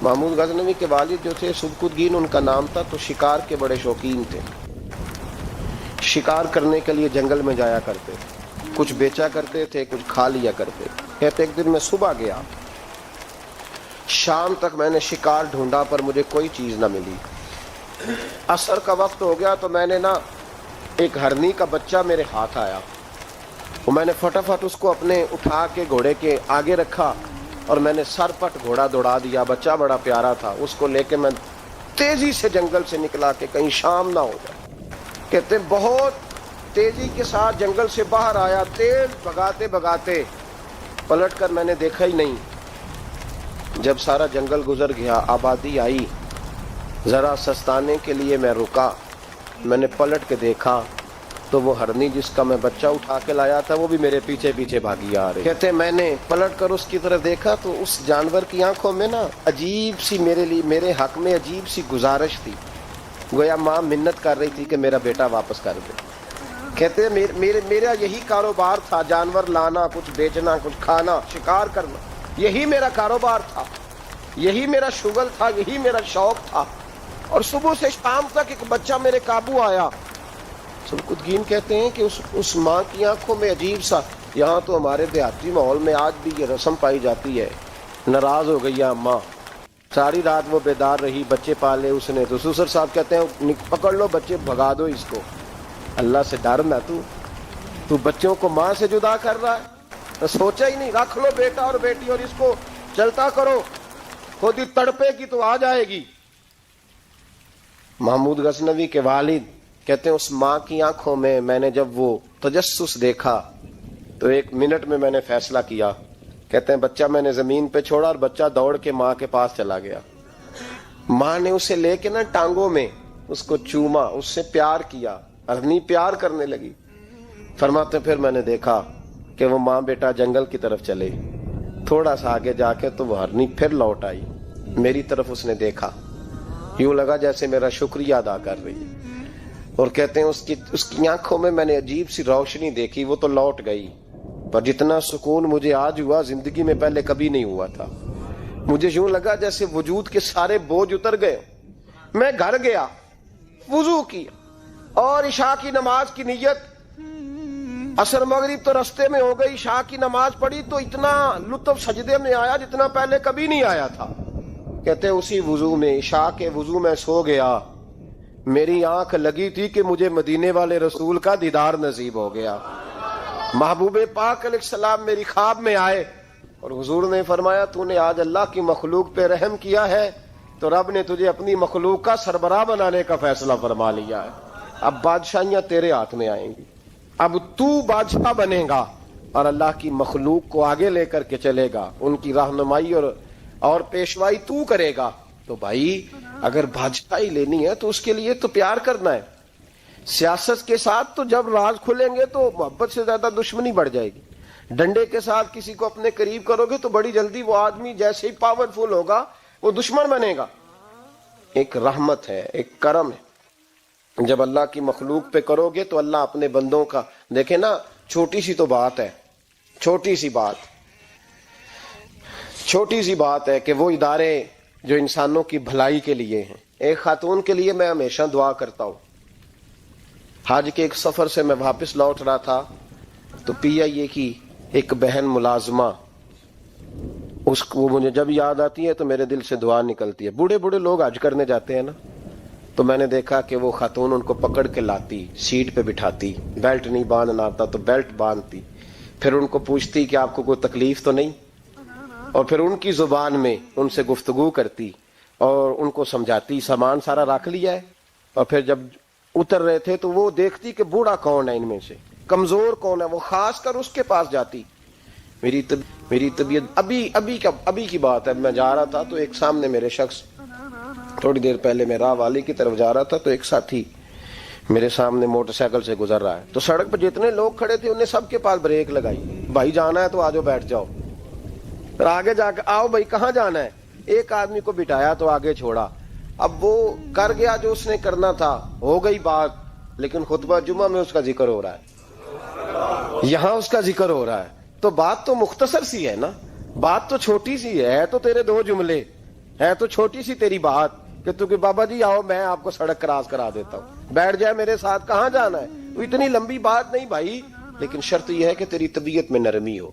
محمود غزنوی کے والد جو تھے سبکتگین ان کا نام تھا، تو شکار کے بڑے شوقین تھے. شکار کرنے کے لیے جنگل میں جایا کرتے تھے، کچھ بیچا کرتے تھے، کچھ کھا لیا کرتے. کہتے ایک دن میں صبح گیا، شام تک میں نے شکار ڈھونڈا پر مجھے کوئی چیز نہ ملی. عصر کا وقت ہو گیا تو میں نے ایک ہرنی کا بچہ میرے ہاتھ آیا، وہ میں نے فٹافٹ اس کو اپنے اٹھا کے گھوڑے کے آگے رکھا اور میں نے سر پٹ گھوڑا دوڑا دیا. بچہ بڑا پیارا تھا، اس کو لے کے میں تیزی سے جنگل سے نکلا کہ کہیں شام نہ ہو جائے. کہتے بہت تیزی کے ساتھ جنگل سے باہر آیا، تیز بھگاتے بھگاتے پلٹ کر میں نے دیکھا ہی نہیں. جب سارا جنگل گزر گیا، آبادی آئی، ذرا سستانے کے لیے میں رکا. میں نے پلٹ کے دیکھا تو وہ ہرنی جس کا میں بچہ اٹھا کے لایا تھا وہ بھی میرے پیچھے پیچھے بھاگی آ رہی. کہتے میں نے پلٹ کر اس کی طرف دیکھا تو اس جانور کی آنکھوں میں عجیب سی میرے حق میں عجیب سی گزارش تھی، گویا ماں منت کر رہی تھی کہ میرا بیٹا واپس کر دے. کہتے میرا یہی کاروبار تھا، جانور لانا، کچھ بیچنا، کچھ کھانا، شکار کرنا، یہی میرا کاروبار تھا، یہی میرا شغل تھا، یہی میرا شوق تھا. اور صبح سے شام تک ایک بچہ میرے قابو آیا. سبکتگین کہتے ہیں کہ اس ماں کی آنکھوں میں عجیب سا، یہاں تو ہمارے دیہاتی ماحول میں آج بھی یہ رسم پائی جاتی ہے. ناراض ہو گئی اماں، ساری رات وہ بیدار رہی، بچے پالے اس نے. تو سسر صاحب کہتے ہیں پکڑ لو بچے، بھگا دو اس کو. اللہ سے ڈر نہ، تو بچوں کو ماں سے جدا کر رہا ہے. سوچا ہی نہیں، رکھ لو بیٹا اور بیٹی اور اس کو چلتا کرو، خود ہی تڑپے گی تو آ جائے گی. محمود غزنوی کے والد کہتے ہیں اس ماں کی آنکھوں میں نے جب وہ تجسس دیکھا تو 1 منٹ میں نے فیصلہ کیا. کہتے ہیں بچہ میں نے زمین پہ چھوڑا اور بچہ دوڑ کے ماں کے پاس چلا گیا. ماں نے اسے لے کے ٹانگوں میں اس کو چوما، اس سے پیار کیا، ہرنی پیار کرنے لگی. فرماتے پھر میں نے دیکھا کہ وہ ماں بیٹا جنگل کی طرف چلے. تھوڑا سا آگے جا کے تو وہ ہرنی پھر لوٹ آئی، میری طرف اس نے دیکھا، یوں لگا جیسے میرا شکریہ ادا کر رہی. اور کہتے ہیں اس کی آنکھوں میں نے عجیب سی روشنی دیکھی. وہ تو لوٹ گئی پر جتنا سکون مجھے آج ہوا زندگی میں پہلے کبھی نہیں ہوا تھا. مجھے یوں لگا جیسے وجود کے سارے بوجھ اتر گئے. میں گھر گیا، وضو کیا اور عشاء کی نماز کی نیت. عصر مغرب تو رستے میں ہو گئی، عشاء کی نماز پڑھی تو اتنا لطف سجدے میں آیا جتنا پہلے کبھی نہیں آیا تھا. کہتے اسی وضو میں، عشاء کے وضو میں سو گیا. میری آنکھ لگی تھی کہ مجھے مدینے والے رسول کا دیدار نصیب ہو گیا. محبوب پاک علیہ السلام میری خواب میں آئے اور حضور نے فرمایا تو نے آج اللہ کی مخلوق پہ رحم کیا ہے تو رب نے تجھے اپنی مخلوق کا سربراہ بنانے کا فیصلہ فرما لیا ہے. اب بادشاہیاں تیرے ہاتھ میں آئیں گی، اب تو بادشاہ بنے گا اور اللہ کی مخلوق کو آگے لے کر کے چلے گا، ان کی رہنمائی اور پیشوائی تو کرے گا. تو بھائی اگر بادشاہی لینی ہے تو اس کے لیے تو پیار کرنا ہے. سیاست کے ساتھ تو جب راز کھلیں گے تو محبت سے زیادہ دشمنی بڑھ جائے گی. ڈنڈے کے ساتھ کسی کو اپنے قریب کرو گے تو بڑی جلدی وہ آدمی جیسے ہی پاورفل ہوگا وہ دشمن بنے گا. ایک رحمت ہے، ایک کرم ہے. جب اللہ کی مخلوق پہ کرو گے تو اللہ اپنے بندوں کا، دیکھیں چھوٹی سی تو بات ہے، چھوٹی سی بات ہے کہ وہ ادارے جو انسانوں کی بھلائی کے لیے ہیں. ایک خاتون کے لیے میں ہمیشہ دعا کرتا ہوں. حج کے ایک سفر سے میں واپس لوٹ رہا تھا تو پی آئی اے کی ایک بہن ملازمہ، اس کو مجھے جب یاد آتی ہے تو میرے دل سے دعا نکلتی ہے. بوڑھے لوگ حج کرنے جاتے ہیں تو میں نے دیکھا کہ وہ خاتون ان کو پکڑ کے لاتی، سیٹ پہ بٹھاتی، بیلٹ نہیں باندھنا آتا تو بیلٹ باندھتی، پھر ان کو پوچھتی کہ آپ کو کوئی تکلیف تو نہیں، اور پھر ان کی زبان میں ان سے گفتگو کرتی اور ان کو سمجھاتی سامان سارا رکھ لیا ہے. اور پھر جب اتر رہے تھے تو وہ دیکھتی کہ بوڑھا کون ہے ان میں سے، کمزور کون ہے، وہ خاص کر اس کے پاس جاتی. میری طبیعت ابھی کی بات ہے، میں جا رہا تھا تو ایک سامنے میرے شخص، تھوڑی دیر پہلے میں راہ والی کی طرف جا رہا تھا تو ایک ساتھی میرے سامنے موٹر سائیکل سے گزر رہا ہے. تو سڑک پہ جتنے لوگ کھڑے تھے انہیں سب کے پاس بریک لگائی، بھائی جانا ہے تو آجو بیٹھ جاؤ. پھر آگے جا کے آؤ بھائی کہاں جانا ہے. ایک آدمی کو بٹھایا تو آگے چھوڑا. اب وہ کر گیا جو اس نے کرنا تھا، ہو گئی بات، لیکن خطبہ جمعہ میں اس کا ذکر ہو رہا ہے، یہاں اس کا ذکر ہو رہا ہے. تو بات تو مختصر سی ہے نا، بات تو چھوٹی سی ہے تو تیرے 2 جملے، ہے تو چھوٹی سی تیری بات کہ تو کہ بابا جی آؤ میں آپ کو سڑک کراس کرا دیتا ہوں, بیٹھ جائے میرے ساتھ, کہاں جانا ہے. تو اتنی لمبی بات نہیں بھائی, لیکن شرط یہ ہے کہ تیری طبیعت میں نرمی ہو,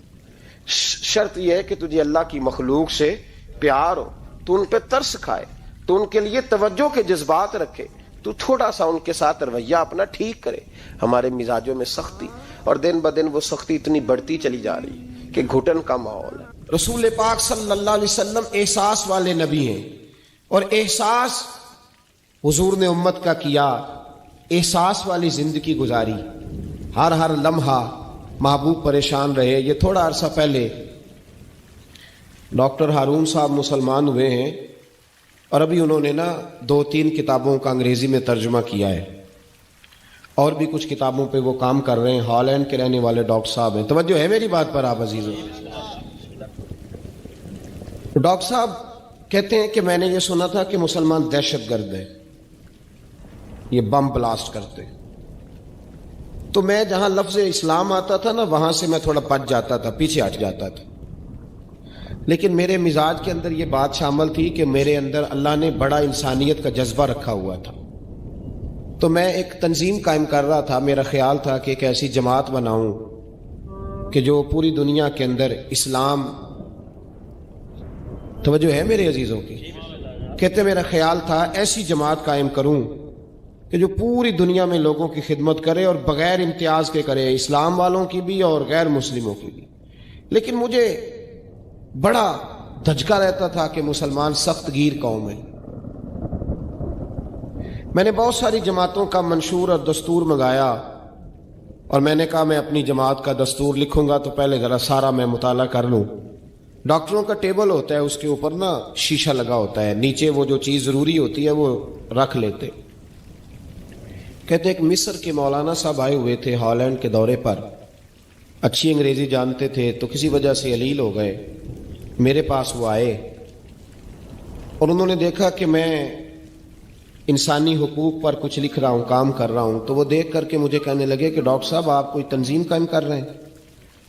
شرط یہ ہے کہ تجھے اللہ کی مخلوق سے پیار ہو, تو ان پہ ترس کھائے, تو ان کے لیے توجہ کے جذبات رکھے, تو تھوڑا سا ان کے ساتھ رویہ اپنا ٹھیک کرے. ہمارے مزاجوں میں سختی, اور دن بدن وہ سختی اتنی بڑھتی چلی جا رہی کہ گھٹن کا ماحول ہے. رسول پاک صلی اللہ علیہ وسلم احساس والے نبی ہیں, اور احساس حضور نے امت کا کیا, احساس والی زندگی گزاری, ہر لمحہ محبوب پریشان رہے. یہ تھوڑا عرصہ پہلے ڈاکٹر ہارون صاحب مسلمان ہوئے ہیں, اور ابھی انہوں نے 2-3 کتابوں کا انگریزی میں ترجمہ کیا ہے, اور بھی کچھ کتابوں پہ وہ کام کر رہے ہیں. ہالینڈ کے رہنے والے ڈاکٹر صاحب ہیں. توجہ ہے میری بات پر آپ عزیزوں؟ ڈاکٹر صاحب کہتے ہیں کہ میں نے یہ سنا تھا کہ مسلمان دہشت گرد ہیں, یہ بم بلاسٹ کرتے. تو میں جہاں لفظ اسلام آتا تھا وہاں سے میں تھوڑا پچ جاتا تھا, پیچھے ہٹ جاتا تھا. لیکن میرے مزاج کے اندر یہ بات شامل تھی کہ میرے اندر اللہ نے بڑا انسانیت کا جذبہ رکھا ہوا تھا. تو میں ایک تنظیم قائم کر رہا تھا. میرا خیال تھا کہ ایک ایسی جماعت بناؤں کہ جو پوری دنیا کے اندر اسلام, توجہ ہے میرے عزیزوں کی, کہتے میرا خیال تھا ایسی جماعت قائم کروں کہ جو پوری دنیا میں لوگوں کی خدمت کرے, اور بغیر امتیاز کے کرے, اسلام والوں کی بھی اور غیر مسلموں کی بھی. لیکن مجھے بڑا دھچکا رہتا تھا کہ مسلمان سخت گیر قوم ہے. میں نے بہت ساری جماعتوں کا منشور اور دستور منگایا, اور میں نے کہا میں اپنی جماعت کا دستور لکھوں گا تو پہلے ذرا سارا میں مطالعہ کر لوں. ڈاکٹروں کا ٹیبل ہوتا ہے, اس کے اوپر شیشہ لگا ہوتا ہے, نیچے وہ جو چیز ضروری ہوتی ہے وہ رکھ لیتے. کہتے ایک مصر کے مولانا صاحب آئے ہوئے تھے ہالینڈ کے دورے پر, اچھی انگریزی جانتے تھے, تو کسی وجہ سے علیل ہو گئے. میرے پاس وہ آئے اور انہوں نے دیکھا کہ میں انسانی حقوق پر کچھ لکھ رہا ہوں, کام کر رہا ہوں. تو وہ دیکھ کر کے مجھے کہنے لگے کہ ڈاکٹر صاحب آپ کوئی تنظیم قائم کر رہے ہیں؟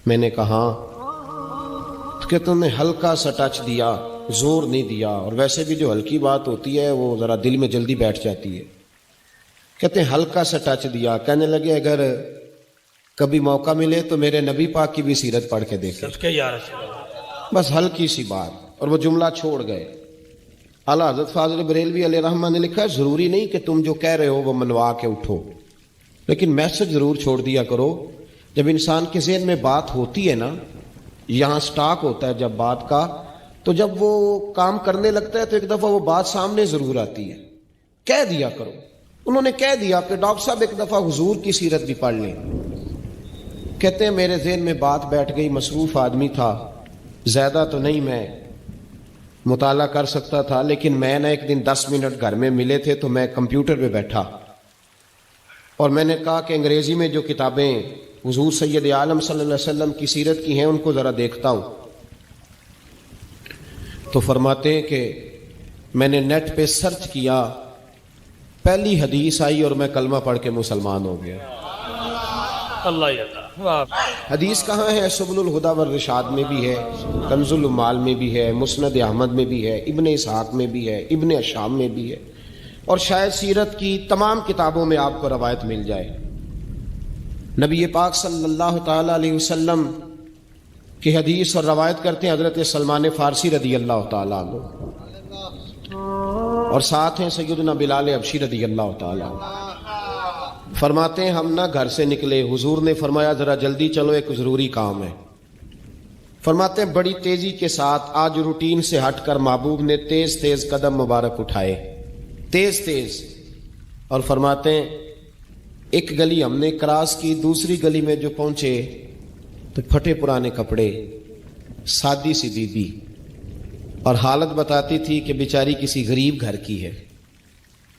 میں نے کہا ہاں. کہ تم نے ہلکا سا ٹچ دیا, زور نہیں دیا, اور ویسے بھی جو ہلکی بات ہوتی ہے وہ ذرا دل میں جلدی بیٹھ جاتی ہے. کہتے ہیں ہلکا سا ٹچ دیا. کہنے لگے اگر کبھی موقع ملے تو میرے نبی پاک کی بھی سیرت پڑھ کے دیکھیں, بس ہلکی سی بات. اور وہ جملہ چھوڑ گئے. اعلیٰ حضرت فاضل بریلوی علیہ رحمہ نے لکھا ہے ضروری نہیں کہ تم جو کہہ رہے ہو وہ منوا کے اٹھو, لیکن میسج ضرور چھوڑ دیا کرو. جب انسان کے ذہن میں بات ہوتی ہے یہاں سٹاک ہوتا ہے جب بات کا, تو جب وہ کام کرنے لگتا ہے تو ایک دفعہ وہ بات سامنے ضرور آتی ہے. کہہ دیا کرو. انہوں نے کہہ دیا کہ ڈاکٹر صاحب ایک دفعہ حضور کی سیرت بھی پڑھ لیں. کہتے ہیں میرے ذہن میں بات بیٹھ گئی. مصروف آدمی تھا, زیادہ تو نہیں میں مطالعہ کر سکتا تھا, لیکن میں ایک دن 10 منٹ گھر میں ملے تھے تو میں کمپیوٹر پہ بیٹھا, اور میں نے کہا کہ انگریزی میں جو کتابیں حضور سید عالم صلی اللہ علیہ وسلم کی سیرت کی ہیں ان کو ذرا دیکھتا ہوں. تو فرماتے ہیں کہ میں نے نیٹ پہ سرچ کیا, پہلی حدیث آئی اور میں کلمہ پڑھ کے مسلمان ہو گیا. حدیث کہاں ہے؟ سبل الہدی والرشاد میں بھی ہے, کنز العمال میں بھی ہے, مسند احمد میں بھی ہے, ابن اسحاق میں بھی ہے, ابن اشام میں بھی ہے, اور شاید سیرت کی تمام کتابوں میں آپ کو روایت مل جائے. نبی پاک صلی اللہ تعالی علیہ وسلم کی حدیث اور روایت کرتے ہیں حضرت سلمان فارسی رضی اللہ تعالی عنہ, اور ساتھ ہیں سیدنا بلال حبشی رضی اللہ تعالی عنہ. فرماتے ہیں ہم گھر سے نکلے, حضور نے فرمایا ذرا جلدی چلو ایک ضروری کام ہے. فرماتے ہیں بڑی تیزی کے ساتھ آج روٹین سے ہٹ کر محبوب نے تیز تیز قدم مبارک اٹھائے, تیز تیز. اور فرماتے ہیں ایک گلی ہم نے کراس کی, دوسری گلی میں جو پہنچے تو پھٹے پرانے کپڑے, سادی سی بی بی, اور حالت بتاتی تھی کہ بیچاری کسی غریب گھر کی ہے.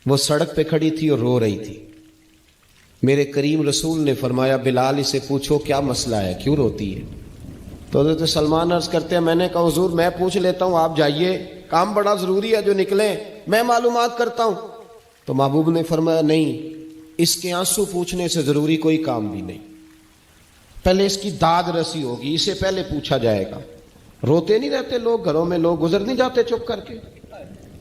وہ سڑک پہ کھڑی تھی اور رو رہی تھی. میرے کریم رسول نے فرمایا بلال اسے پوچھو کیا مسئلہ ہے, کیوں روتی ہے؟ تو حضرت سلمان عرض کرتے ہیں میں نے کہا حضور میں پوچھ لیتا ہوں, آپ جائیے, کام بڑا ضروری ہے جو نکلیں, میں معلومات کرتا ہوں. تو محبوب نے فرمایا نہیں, اس کے آنسو پوچھنے سے ضروری کوئی کام بھی نہیں, پہلے اس کی داد رسی ہوگی, اسے پہلے پوچھا جائے گا. روتے نہیں رہتے لوگ گھروں میں, لوگ گزر نہیں جاتے چپ کر کے.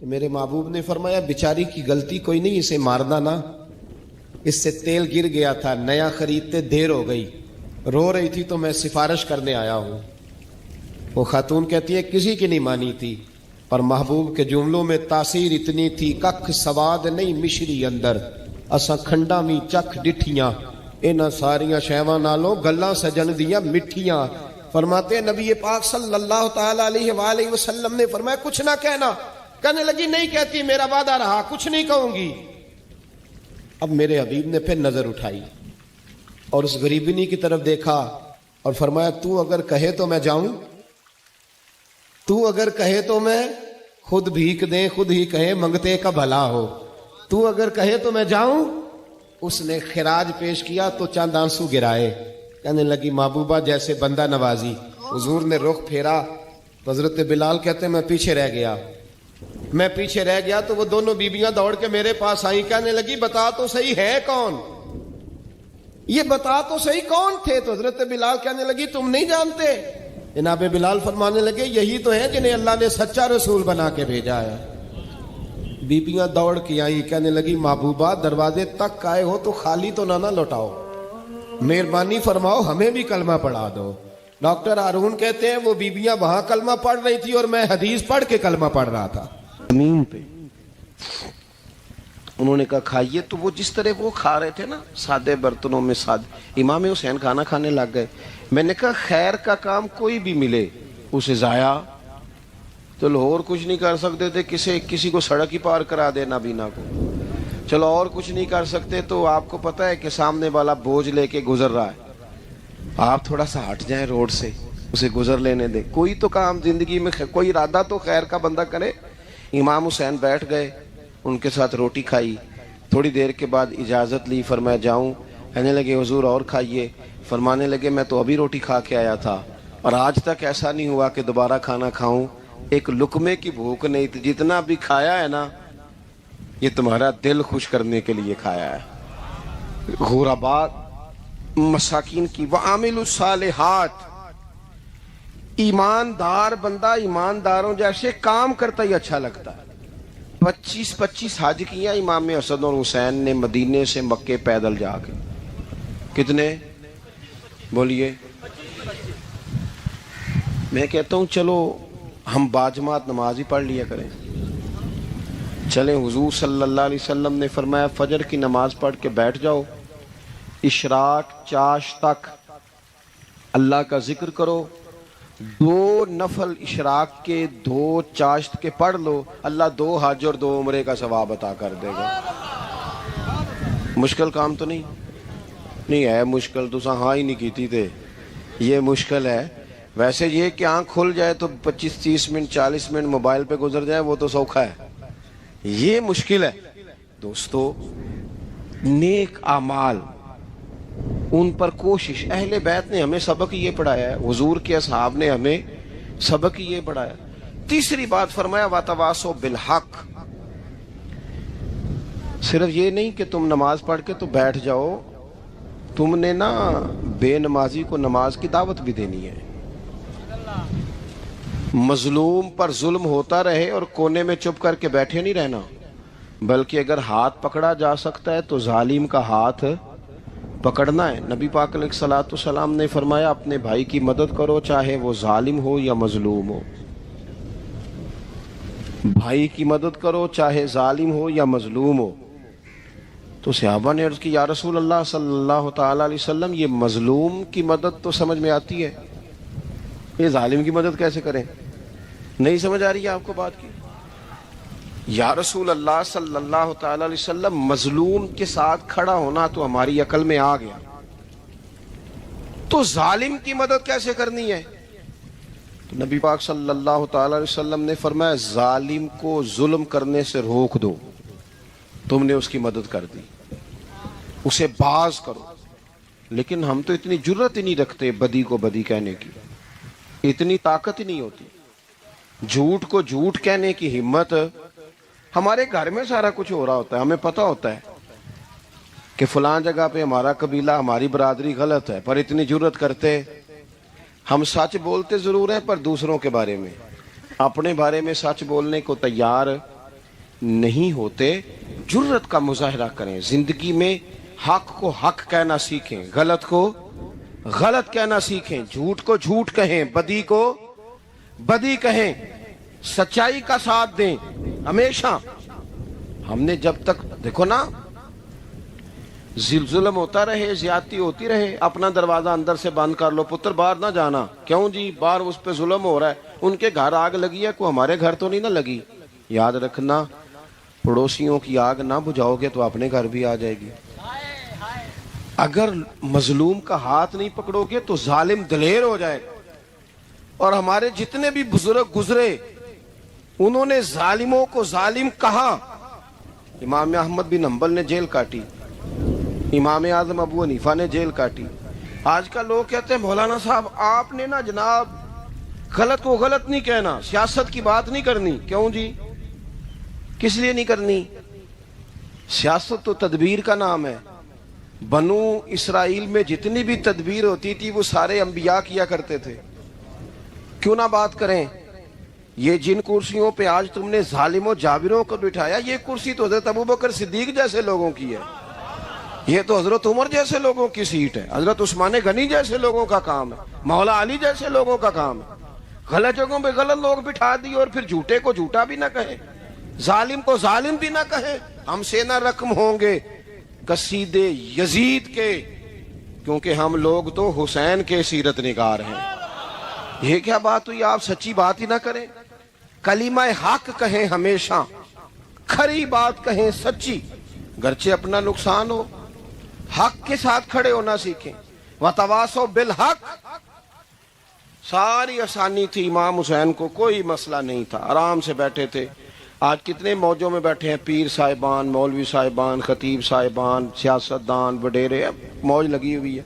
تو میرے محبوب نے فرمایا بیچاری کی غلطی کوئی نہیں، اسے مارنا نا، اس سے تیل گر گیا تھا، نیا خریدتے دیر ہو گئی، رو رہی تھی تو میں سفارش کرنے آیا ہوں۔ وہ خاتون کہتی ہے کسی کی نہیں مانی تھی، پر محبوب کے جملوں میں تاثیر اتنی تھی، ککھ سواد نہیں مشری اندر، اساں کھنڈا می چکھ ڈٹھیاں، انہاں ساریاں شیواں نالوں گلاں سجن دیاں مٹھیاں۔ فرماتے ہیں نبی پاک صلی اللہ تعالی علیہ وآلہ وسلم نے فرمایا کچھ نہ کہنا، کہنے لگی نہیں کہتی، میرا وعدہ رہا، کچھ نہیں کہوں گی۔ اب میرے حبیب نے پھر نظر اٹھائی اور اس غریبنی کی طرف دیکھا اور فرمایا تو اگر کہے تو میں جاؤں، تو اگر کہے تو میں خود بھیک دیں، خود ہی کہے منگتے کا بھلا ہو، تو اگر کہے تو میں جاؤں۔ اس نے خراج پیش کیا تو چند آنسو گرائے، کہنے لگی محبوبہ جیسے بندہ نوازی۔ حضور نے رخ پھیرا تو حضرت بلال کہتے ہیں میں پیچھے رہ گیا تو وہ دونوں بیبیاں دوڑ کے میرے پاس آئیں، کہنے لگی بتا تو صحیح ہے کون، یہ بتا تو صحیح کون تھے؟ تو حضرت بلال کہنے لگی تم نہیں جانتے؟ جناب بلال فرمانے لگے یہی تو ہیں جنہیں اللہ نے سچا رسول بنا کے بھیجا ہے۔ بیبیاں دوڑ کے آئیں، کہنے لگی محبوبہ دروازے تک آئے ہو تو خالی تو نہ لوٹاؤ، مہربانی فرماؤ ہمیں بھی کلمہ پڑھا دو۔ ڈاکٹر ہارون کہتے ہیں وہ بیبیاں وہاں کلمہ پڑھ رہی تھی اور میں حدیث پڑھ کے کلمہ پڑھ رہا تھا۔ زمین پہ انہوں نے کہا کھائیے، تو وہ جس طرح وہ کھا رہے تھے نا سادے برتنوں میں، سادے، امام حسین کھانا کھانے لگ گئے۔ میں نے کہا خیر کا کام کوئی بھی ملے اسے ضائع تو لاہور کچھ نہیں کر سکتے تھے، کسی کو سڑک ہی پار کرا دے نابینا کو، چلو اور کچھ نہیں کر سکتے تو آپ کو پتہ ہے کہ سامنے والا بوجھ لے کے گزر رہا ہے، آپ تھوڑا سا ہٹ جائیں روڈ سے، اسے گزر لینے دیں، کوئی تو کام زندگی میں کوئی ارادہ تو خیر کا بندہ کرے۔ امام حسین بیٹھ گئے، ان کے ساتھ روٹی کھائی، تھوڑی دیر کے بعد اجازت لی، فرمایا جاؤں؟ کہنے لگے حضور اور کھائیے۔ فرمانے لگے میں تو ابھی روٹی کھا کے آیا تھا اور آج تک ایسا نہیں ہوا کہ دوبارہ کھانا کھاؤں، ایک لقمے کی بھوک نہیں تھی، جتنا بھی کھایا ہے نا یہ تمہارا دل خوش کرنے کے لیے کھایا ہے۔ غربات مساکین کی وعامل الصالحات، ایماندار بندہ ایمانداروں جیسے کام کرتا ہی اچھا لگتا ہے۔ 25 حج کیا امام حسن اور حسین نے مدینے سے مکے پیدل جا کے، کتنے بولیے؟ میں کہتا ہوں چلو ہم باجماعت نماز ہی پڑھ لیا کریں، چلیں۔ حضور صلی اللہ علیہ وسلم نے فرمایا فجر کی نماز پڑھ کے بیٹھ جاؤ، اشراق چاش تک اللہ کا ذکر کرو، 2 نفل اشراق کے 2 چاشت کے پڑھ لو، اللہ 2 حج اور 2 عمرے کا ثواب عطا کر دے گا۔ مشکل کام تو نہیں ہے، مشکل تو ہاں ہی نہیں کیتی تھے، یہ مشکل ہے۔ ویسے یہ کہ آنکھ کھل جائے تو 25-30 منٹ 40 منٹ موبائل پہ گزر جائے وہ تو سوکھا ہے، یہ مشکل ہے۔ دوستو نیک اعمال ان پر کوشش، اہل بیت نے ہمیں سبق یہ پڑھایا ہے، حضور کے اصحاب نے ہمیں سبق یہ پڑھایا۔ تیسری بات فرمایا وَتَوَاصَوْا بِالْحَقِّ، صرف یہ نہیں کہ تم نماز پڑھ کے تو بیٹھ جاؤ، تم نے نا بے نمازی کو نماز کی دعوت بھی دینی ہے۔ مظلوم پر ظلم ہوتا رہے اور کونے میں چپ کر کے بیٹھے نہیں رہنا، بلکہ اگر ہاتھ پکڑا جا سکتا ہے تو ظالم کا ہاتھ پکڑنا ہے۔ نبی پاک علیہ الصلوۃ والسلام نے فرمایا اپنے بھائی کی مدد کرو چاہے وہ ظالم ہو یا مظلوم ہو، بھائی کی مدد کرو چاہے ظالم ہو یا مظلوم ہو۔ تو صحابہ نے عرض کی یا رسول اللہ صلی اللہ تعالی علیہ وسلم یہ مظلوم کی مدد تو سمجھ میں آتی ہے، یہ ظالم کی مدد کیسے کریں؟ نہیں سمجھ آ رہی ہے آپ کو بات کی؟ یا رسول اللہ صلی اللہ تعالی علیہ وسلم مظلوم کے ساتھ کھڑا ہونا تو ہماری عقل میں آ گیا، تو ظالم کی مدد کیسے کرنی ہے؟ تو نبی پاک صلی اللہ تعالی علیہ وسلم نے فرمایا ظالم کو ظلم کرنے سے روک دو، تم نے اس کی مدد کر دی، اسے باز کرو۔ لیکن ہم تو اتنی جرت ہی نہیں رکھتے بدی کو بدی کہنے کی، اتنی طاقت ہی نہیں ہوتی، جھوٹ کو جھوٹ کہنے کی ہمت۔ ہمارے گھر میں سارا کچھ ہو رہا ہوتا ہے، ہمیں پتہ ہوتا ہے کہ فلاں جگہ پہ ہمارا قبیلہ ہماری برادری غلط ہے، پر اتنی جرت کرتے ہم سچ بولتے ضرور ہیں پر دوسروں کے بارے میں، اپنے بارے میں سچ بولنے کو تیار نہیں ہوتے جرت کا مظاہرہ کریں. زندگی میں حق کو حق کہنا سیکھیں, غلط کو غلط کہنا سیکھیں, جھوٹ کو جھوٹ کہیں, بدی کو بدی کہیں, سچائی کا ساتھ دیں ہمیشہ. ہم نے جب تک دیکھو نا ظلم ہوتا رہے, زیادتی ہوتی رہے, اپنا دروازہ اندر سے بند کر لو, پتر باہر نہ جانا. کیوں جی؟ باہر اس پہ ظلم ہو رہا ہے, ان کے گھر آگ لگی ہے, کوئی ہمارے گھر تو نہیں نہ لگی. یاد رکھنا پڑوسیوں کی آگ نہ بجھاؤ گے تو اپنے گھر بھی آ جائے گی. اگر مظلوم کا ہاتھ نہیں پکڑو گے تو ظالم دلیر ہو جائے گا. اور ہمارے جتنے بھی بزرگ گزرے انہوں نے ظالموں کو ظالم کہا. امام احمد بن حنبل نے جیل کاٹی, امام اعظم ابو حنیفہ نے جیل کاٹی. آج کل لوگ کہتے ہیں مولانا صاحب آپ نے نا جناب غلط کو غلط نہیں کہنا, سیاست کی بات نہیں کرنی. کیوں جی؟ کس لیے نہیں کرنی؟ سیاست تو تدبیر کا نام ہے. بنو اسرائیل میں جتنی بھی تدبیر ہوتی تھی وہ سارے انبیاء کیا کرتے تھے. کیوں نہ بات کریں؟ یہ جن کرسیوں پہ آج تم نے ظالموں جابروں کو بٹھایا, یہ کرسی تو حضرت ابوبکر صدیق جیسے لوگوں کی ہے, یہ تو حضرت عمر جیسے لوگوں کی سیٹ ہے, حضرت عثمان غنی جیسے لوگوں کا کام ہے, مولا علی جیسے لوگوں کا کام ہے. غلط جگہوں پہ غلط لوگ بٹھا دیے اور پھر جھوٹے کو جھوٹا بھی نہ کہیں, ظالم کو ظالم بھی نہ کہیں. ہم سے نہ رقم ہوں گے قصیدے یزید کے, کیونکہ ہم لوگ تو حسین کے سیرت نگار ہیں. یہ کیا بات ہوئی؟ آپ سچی بات ہی نہ کریں, کلمہ حق کہیں, ہمیشہ کھری بات کہیں, سچی, گرچہ اپنا نقصان ہو. حق کے ساتھ کھڑے ہونا سیکھیں. وتواصوا بالحق. ساری آسانی تھی, امام حسین کو کوئی مسئلہ نہیں تھا, آرام سے بیٹھے تھے. آج کتنے موجوں میں بیٹھے ہیں, پیر صاحبان, مولوی صاحبان, خطیب صاحبان, سیاستدان, وڈیرے, موج لگی ہوئی ہے.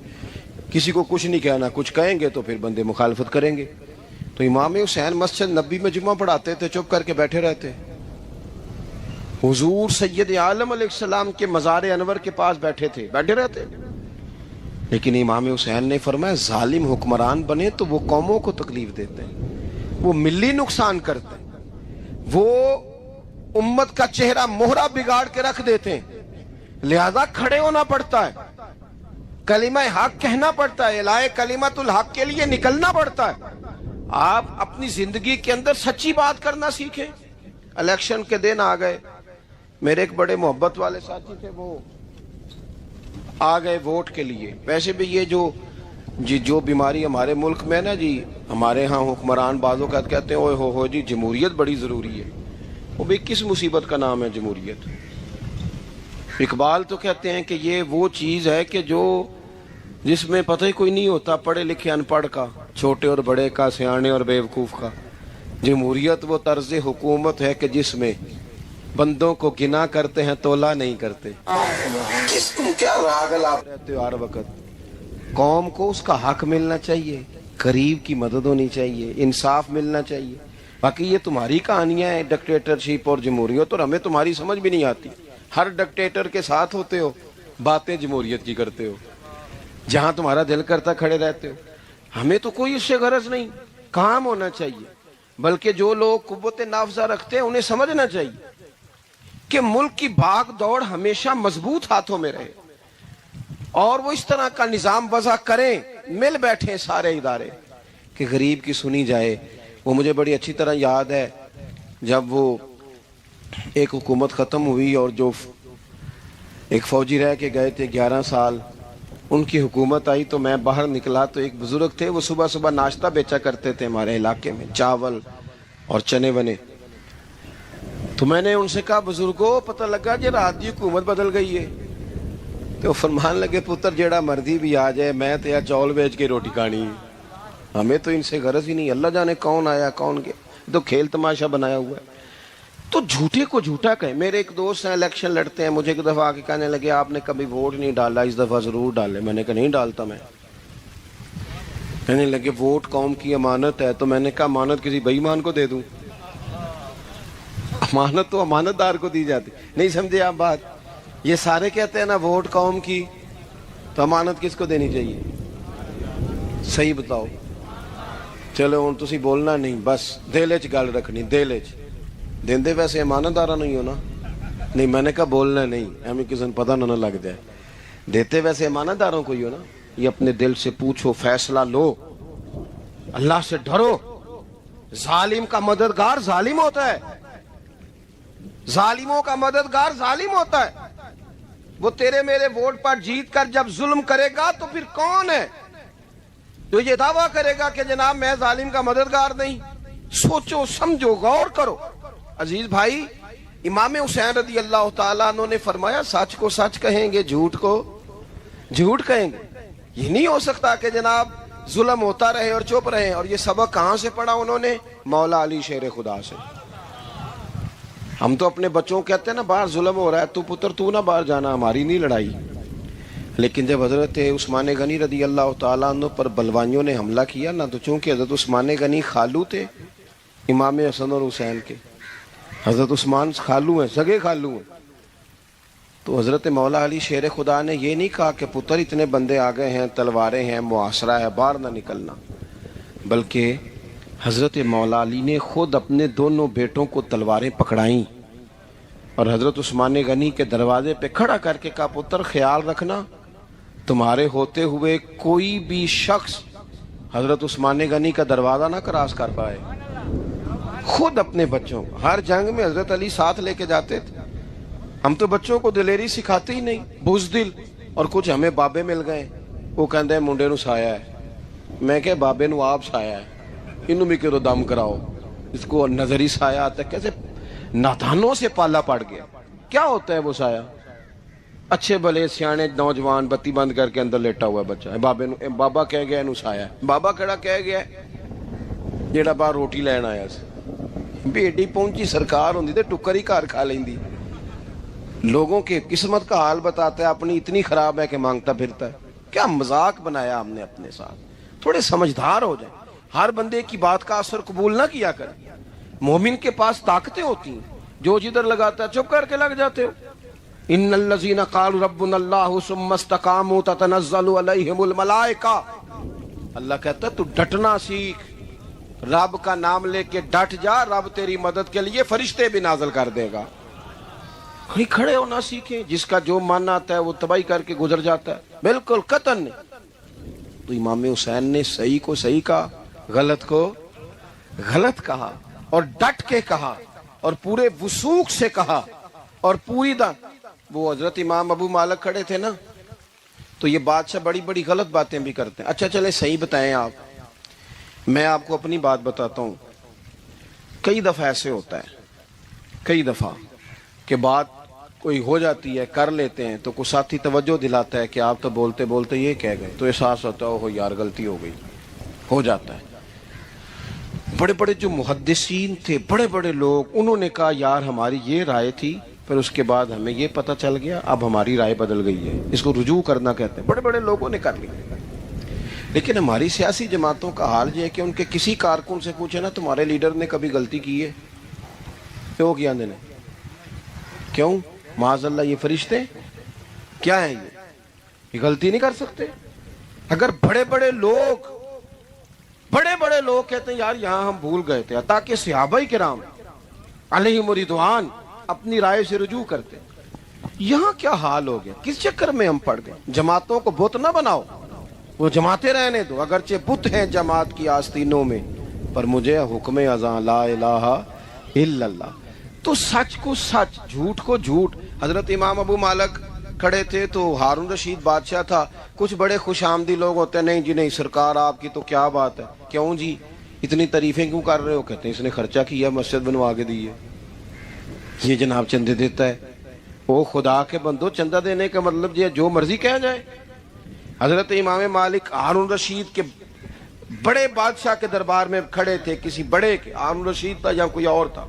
کسی کو کچھ نہیں کہنا, کچھ کہیں گے تو پھر بندے مخالفت کریں گے. تو امام حسین مسجد نبی میں جمعہ پڑھاتے تھے, چپ کر کے بیٹھے رہتے. حضور سید عالم علیہ السلام کے مزار انور کے پاس بیٹھے تھے, بیٹھے رہتے. لیکن امام حسین نے فرمایا ظالم حکمران بنے تو وہ قوموں کو تکلیف دیتے ہیں, وہ ملی نقصان کرتے ہیں, وہ امت کا چہرہ مہرہ بگاڑ کے رکھ دیتے ہیں. لہذا کھڑے ہونا پڑتا ہے, کلمہ حق کہنا پڑتا ہے, الہے کلمت الحق کے لیے نکلنا پڑتا ہے. آپ اپنی زندگی کے اندر سچی بات کرنا سیکھیں. الیکشن کے دن آ گئے, میرے ایک بڑے محبت والے ساتھی تھے, وہ آ گئے ووٹ کے لیے. ویسے بھی یہ جو بیماری ہمارے ملک میں نا جی, ہمارے ہاں حکمران بعضوں کا کہتے ہیں اوے ہو جی جمہوریت بڑی ضروری ہے. وہ بھی کس مصیبت کا نام ہے جمہوریت؟ اقبال تو کہتے ہیں کہ یہ وہ چیز ہے کہ جس میں پتہ ہی کوئی نہیں ہوتا, پڑھے لکھے ان پڑھ کا, چھوٹے اور بڑے کا, سیانے اور بیوقوف کا. جمہوریت وہ طرز حکومت ہے کہ جس میں بندوں کو گنا کرتے ہیں, تولا نہیں کرتے. کیا راگل آپ رہتے ہو ہر وقت. قوم کو اس کا حق ملنا چاہیے, غریب کی مدد ہونی چاہیے, انصاف ملنا چاہیے. باقی یہ تمہاری کہانیاں ہیں ڈکٹیٹرشپ اور جمہوریت, اور ہمیں تمہاری سمجھ بھی نہیں آتی. ہر ڈکٹیٹر کے ساتھ ہوتے ہو, باتیں جمہوریت کی کرتے ہو, جہاں تمہارا دل کرتا کھڑے رہتے ہو. ہمیں تو کوئی اس سے غرض نہیں, کام ہونا چاہیے. بلکہ جو لوگ قوت نافذہ رکھتے ہیں انہیں سمجھنا چاہیے کہ ملک کی بھاگ دوڑ ہمیشہ مضبوط ہاتھوں میں رہے, اور وہ اس طرح کا نظام وضع کریں, مل بیٹھیں سارے ادارے کہ غریب کی سنی جائے. وہ مجھے بڑی اچھی طرح یاد ہے جب وہ ایک حکومت ختم ہوئی اور جو ایک فوجی رہ کے گئے تھے 11 سال, ان کی حکومت آئی تو میں باہر نکلا تو ایک بزرگ تھے, وہ صبح صبح ناشتہ بیچا کرتے تھے ہمارے علاقے میں, چاول اور چنے بنے. تو میں نے ان سے کہا بزرگوں پتہ لگا کہ رات کی حکومت بدل گئی ہے. تو فرمان لگے پتر جیڑا مردی بھی آ جائے, میں تو چاول بیچ کے روٹی کھانی ہے, ہمیں تو ان سے غرض ہی نہیں. اللہ جانے کون آیا کون گیا, تو کھیل تماشا بنایا ہوا ہے. تو جھوٹے کو جھوٹا کہیں. میرے ایک دوست ہیں الیکشن لڑتے ہیں, مجھے ایک دفعہ آ کے کہنے لگے آپ نے کبھی ووٹ نہیں ڈالا, اس دفعہ ضرور ڈالے. میں نے کہا نہیں ڈالتا میں. کہنے لگے ووٹ قوم کی امانت ہے. تو میں نے کہا امانت کسی بے ایمان کو دے دوں؟ امانت تو امانت دار کو دی جاتی. نہیں سمجھے آپ بات؟ یہ سارے کہتے ہیں نا ووٹ قوم کی, تو امانت کس کو دینی چاہیے؟ صحیح بتاؤ. چلو ہوں تسی بولنا نہیں, بس دل وچ گل رکھنی, دل وچ. دیندے ویسے ایمانداراں نہیں ہو نا. نہیں میں نے کہا بولنا نہیں, ہمیں کسی نے پتہ نہ لگ جائے. دیتے ویسے ایمانداروں کو ہی ہو نا. یہ اپنے دل سے پوچھو, فیصلہ لو, اللہ سے ڈرو. ظالم کا مددگار ظالم ہوتا ہے, ظالموں کا مددگار ظالم ہوتا ہے. وہ تیرے میرے ووٹ پر جیت کر جب ظلم کرے گا تو پھر کون ہے جو یہ دعویٰ کرے گا کہ جناب میں ظالم کا مددگار نہیں؟ سوچو سمجھو غور کرو. عزیز بھائی, امام حسین رضی اللہ تعالیٰ عنہ نے فرمایا سچ کو سچ کہیں گے, جھوٹ کو جھوٹ کہیں گے. یہ نہیں ہو سکتا کہ جناب ظلم ہوتا رہے اور چپ رہے. اور یہ سبق کہاں سے پڑھا انہوں نے؟ مولا علی شیر خدا سے. ہم تو اپنے بچوں کو کہتے ہیں نا باہر ظلم ہو رہا ہے, تو پتر تو نہ باہر جانا, ہماری نہیں لڑائی. لیکن جب حضرت عثمان غنی رضی اللہ تعالیٰ عنہ پر بلوائیوں نے حملہ کیا نا, تو چونکہ حضرت عثمان غنی خالو تھے امام حسن اور حسین کے, حضرت عثمان خالو ہیں, سگے خالو ہیں, تو حضرت مولا علی شیر خدا نے یہ نہیں کہا کہ پتر اتنے بندے آ گئے ہیں, تلواریں ہیں, محاصرہ ہے, باہر نہ نکلنا. بلکہ حضرت مولا علی نے خود اپنے دونوں بیٹوں کو تلواریں پکڑائیں اور حضرت عثمان غنی کے دروازے پہ کھڑا کر کے کہا پتر خیال رکھنا تمہارے ہوتے ہوئے کوئی بھی شخص حضرت عثمان غنی کا دروازہ نہ کراس کر پائے. خود اپنے بچوں کو, ہر جنگ میں حضرت علی ساتھ لے کے جاتے تھے. ہم تو بچوں کو دلیری سکھاتے ہی نہیں, بزدل. اور کچھ ہمیں بابے مل گئے, وہ کہندے منڈے نو سایا ہے. میں کہ بابے نو آپ سایا ہے, انہوں بھی کرو دم کراؤ. اس کو نظری سایہ آتا ہے, کیسے نادانوں سے پالا پڑ گیا. کیا ہوتا ہے وہ سایہ؟ اچھے بھلے سیانے نوجوان بتی بند کر کے اندر لیٹا ہوا ہے بچہ, بابے نو بابا کہہ گیا انہوں سایہ ہے. بابا کہڑا کہہ گیا جیڑا باہر روٹی لین آیا سی, بیٹی پہنچی سرکار ہوندی تے ٹکر ہی گھر کھا لیندی. لوگوں کے قسمت کا حال بتاتا ہے, اپنی اتنی خراب ہے کہ مانگتا پھرتا ہے. کیا مذاق بنایا ہم نے اپنے ساتھ. تھوڑے سمجھدار ہو جائیں, ہر بندے کی بات کا اثر قبول نہ کیا کریں. مومن کے پاس طاقتیں ہوتی ہیں, جو جدھر لگاتا ہے چپ کر کے لگ جاتے ہو. ان الذین قالوا ربنا اللہ ثم استقاموا تتنزل علیہم الملائکہ. اللہ کہتا ہے تو ڈٹنا سیکھ, رب کا نام لے کے ڈٹ جا, رب تیری مدد کے لیے فرشتے بھی نازل کر دے گا. کہیں کھڑے ہونا سیکھیں, جس کا جو مان آتا ہے وہ تباہی کر کے گزر جاتا ہے. بالکل قطعاً نہیں. تو امام حسین نے صحیح کو صحیح کہا, غلط کو غلط کہا, اور ڈٹ کے کہا, اور پورے وثوق سے کہا, اور پوری وہ حضرت امام ابو مالک کھڑے تھے نا, تو یہ بادشاہ بڑی بڑی غلط باتیں بھی کرتے ہیں. اچھا چلیں صحیح بتائیں آپ, میں آپ کو اپنی بات بتاتا ہوں. کئی دفعہ ایسے ہوتا ہے, کئی دفعہ کہ بات کوئی ہو جاتی ہے, کر لیتے ہیں, تو کوئی ساتھی توجہ دلاتا ہے کہ آپ تو بولتے بولتے یہ کہہ گئے, تو احساس ہوتا ہے ہو یار غلطی ہو گئی, ہو جاتا ہے. بڑے بڑے جو محدثین تھے, بڑے بڑے لوگ, انہوں نے کہا یار ہماری یہ رائے تھی, پھر اس کے بعد ہمیں یہ پتہ چل گیا, اب ہماری رائے بدل گئی ہے. اس کو رجوع کرنا کہتے ہیں. بڑے بڑے لوگوں نے کر لیا. لیکن ہماری سیاسی جماعتوں کا حال یہ ہے کہ ان کے کسی کارکن سے پوچھے نا تمہارے لیڈر نے کبھی غلطی کی ہے, کیوں کیا نے, کیوں معاذ اللہ یہ فرشتے کیا ہیں, یہ غلطی نہیں کر سکتے. اگر بڑے بڑے لوگ کہتے ہیں یار یہاں ہم بھول گئے تھے, تاکہ صحابہ کرام علیہم رضوان اپنی رائے سے رجوع کرتے. یہاں کیا حال ہو گیا, کس چکر میں ہم پڑ گئے. جماعتوں کو بت نہ بناؤ, وہ جماعتیں رہنے دو, اگرچہ بت ہیں جماعت کی آستینوں میں, پر مجھے حکم اذاں لا الہ الا اللہ. تو سچ کو سچ, جھوٹ کو جھوٹ. حضرت امام ابو مالک کھڑے تھے تو ہارون رشید بادشاہ تھا. کچھ بڑے خوش آمدی لوگ ہوتے ہیں, نہیں جی نہیں سرکار آپ کی تو کیا بات ہے, کیوں جی اتنی تعریفیں کیوں کر رہے ہو. کہتے ہیں اس نے خرچہ کیا, مسجد بنوا کے دی ہے, یہ جناب چندے دیتا ہے. او خدا کے بندو, چندہ دینے کا مطلب یہ جو مرضی کہا جائے. حضرت امام مالک ہارون رشید کے بڑے بادشاہ کے دربار میں کھڑے تھے, کسی بڑے کے, ہارون رشید تھا یا کوئی اور تھا.